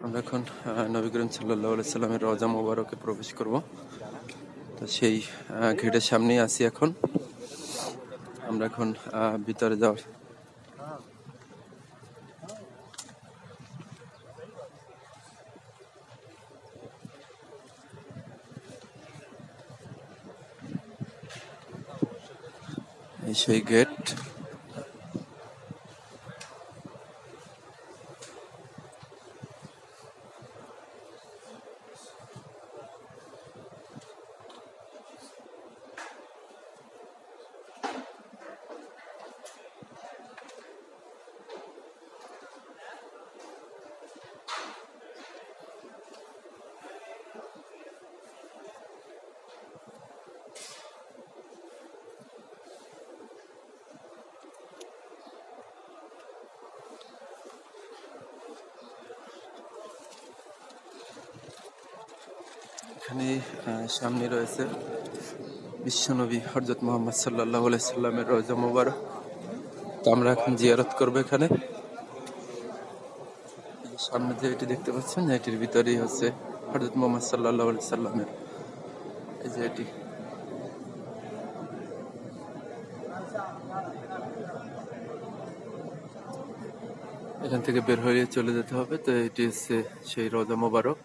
আমরা এখন নবী করিম সাল্লাল্লাহু আলাইহি সাল্লামের রওজা মোবারকে প্রবেশ করব। তো সেই গেটের সামনেই আছি এখন। আমরা এখন ভিতরে যাওয়ার এই সেই গেট। এখানে সামনে রয়েছে বিশ্বনবী হযরত মুহাম্মদ সাল্লাল্লাহু আলাইহি সাল্লামের রওজা মোবারক। তো আমরা এখন জিয়ারত করব এখানে। সামনে যে এটি দেখতে পাচ্ছেন, এটির ভিতরেই হচ্ছে হযরত মুহাম্মদ সাল্লাল্লাহু আলাইহি সাল্লামের এই যে এটি। এখান থেকে বের হয়ে চলে যেতে হবে। তো এটি হচ্ছে সেই রওজা মোবারক।